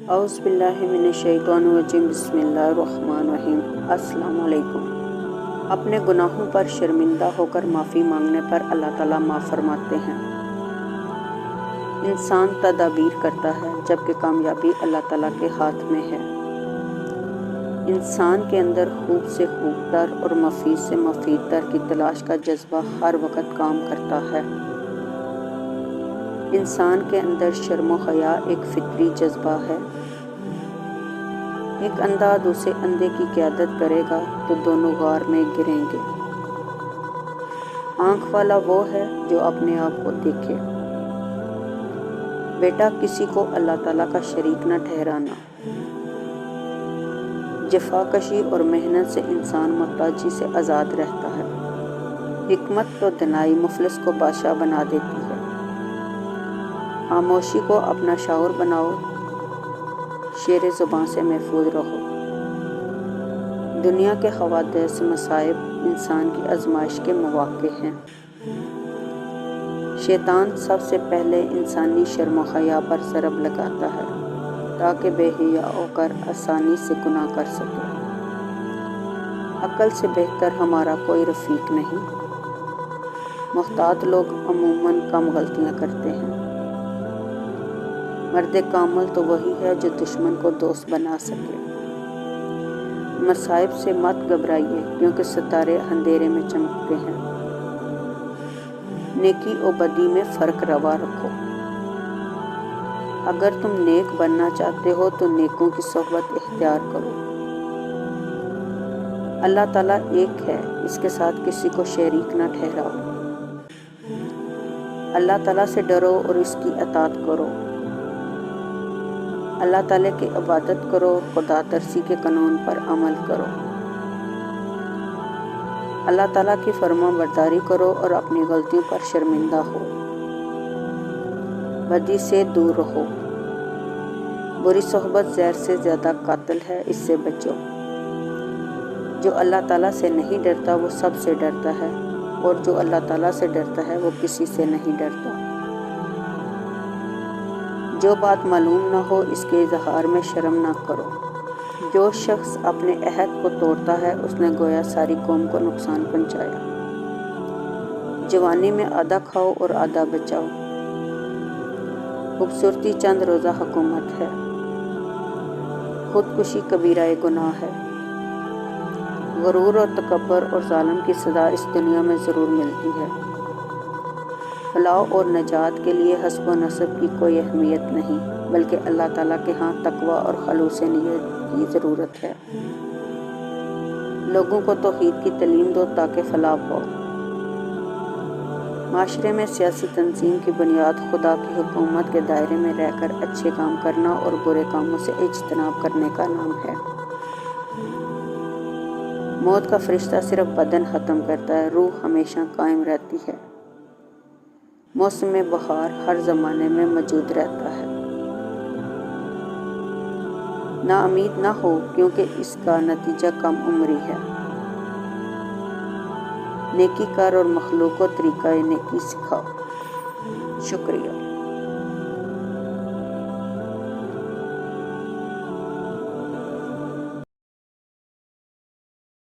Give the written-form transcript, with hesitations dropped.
اعوذ باللہ من الشیطان الرجیم بسم اللہ الرحمن الرحیم۔ السلام علیکم۔ اپنے گناہوں پر شرمندہ ہو کر معافی مانگنے پر اللہ تعالیٰ معاف فرماتے ہیں۔ انسان تدابیر کرتا ہے جبکہ کامیابی اللہ تعالیٰ کے ہاتھ میں ہے۔ انسان کے اندر خوب سے خوب تر اور مفید سے مفید تر کی تلاش کا جذبہ ہر وقت کام کرتا ہے۔ انسان کے اندر شرم و حیا ایک فطری جذبہ ہے۔ ایک اندھا دوسرے اندھے کی قیادت کرے گا تو دونوں غار میں گریں گے۔ آنکھ والا وہ ہے جو اپنے آپ کو دیکھے۔ بیٹا کسی کو اللہ تعالیٰ کا شریک نہ ٹھہرانا۔ جفا کشی اور محنت سے انسان محتاجی سے آزاد رہتا ہے۔ حکمت تو دنائی مفلس کو بادشاہ بنا دیتی ہے۔ خاموشی کو اپنا شعور بناؤ، شیر زباں سے محفوظ رہو۔ دنیا کے حوادث مصائب انسان کی آزمائش کے مواقع ہیں۔ شیطان سب سے پہلے انسانی شرم و حیا پر ضرب لگاتا ہے تاکہ بے حیا ہو کر آسانی سے گناہ کر سکے۔ عقل سے بہتر ہمارا کوئی رفیق نہیں۔ محتاط لوگ عموماً کم غلطیاں کرتے ہیں۔ مرد کامل تو وہی ہے جو دشمن کو دوست بنا سکے۔ مصائب سے مت گھبرائیے کیونکہ ستارے اندھیرے میں چمکتے ہیں۔ نیکی و بدی میں فرق روا رکھو۔ اگر تم نیک بننا چاہتے ہو تو نیکوں کی صحبت اختیار کرو۔ اللہ تعالیٰ ایک ہے، اس کے ساتھ کسی کو شریک نہ ٹھہراؤ۔ اللہ تعالیٰ سے ڈرو اور اس کی اطاعت کرو۔ اللہ تعالیٰ کی عبادت کرو، خدا ترسی کے قانون پر عمل کرو۔ اللہ تعالیٰ کی فرما برداری کرو اور اپنی غلطیوں پر شرمندہ ہو۔ بدی سے دور رہو۔ بری صحبت زہر سے زیادہ قاتل ہے، اس سے بچو۔ جو اللہ تعالیٰ سے نہیں ڈرتا وہ سب سے ڈرتا ہے، اور جو اللہ تعالیٰ سے ڈرتا ہے وہ کسی سے نہیں ڈرتا۔ جو بات معلوم نہ ہو اس کے اظہار میں شرم نہ کرو۔ جو شخص اپنے عہد کو توڑتا ہے اس نے گویا ساری قوم کو نقصان پہنچایا۔ جوانی میں آدھا کھاؤ اور آدھا بچاؤ۔ خوبصورتی چند روزہ حکومت ہے۔ خودکشی کبیرہ گناہ ہے۔ غرور اور تکبر اور ظالم کی سزا اس دنیا میں ضرور ملتی ہے۔ فلاح اور نجات کے لیے حسب و نسب کی کوئی اہمیت نہیں، بلکہ اللہ تعالیٰ کے ہاں تقویٰ اور خلوص نیت کی ضرورت ہے۔ لوگوں کو توحید کی تعلیم دو تاکہ فلاح پاؤ۔ معاشرے میں سیاسی تنظیم کی بنیاد خدا کی حکومت کے دائرے میں رہ کر اچھے کام کرنا اور برے کاموں سے اجتناب کرنے کا نام ہے۔ موت کا فرشتہ صرف بدن ختم کرتا ہے، روح ہمیشہ قائم رہتی ہے۔ موسم بہار ہر زمانے میں موجود رہتا ہے۔ ناامید نہ ہو کیونکہ اس کا نتیجہ کم عمری ہے۔ نیکی کر اور مخلوق کو طریقہ نیکی سکھاؤ۔ شکریہ۔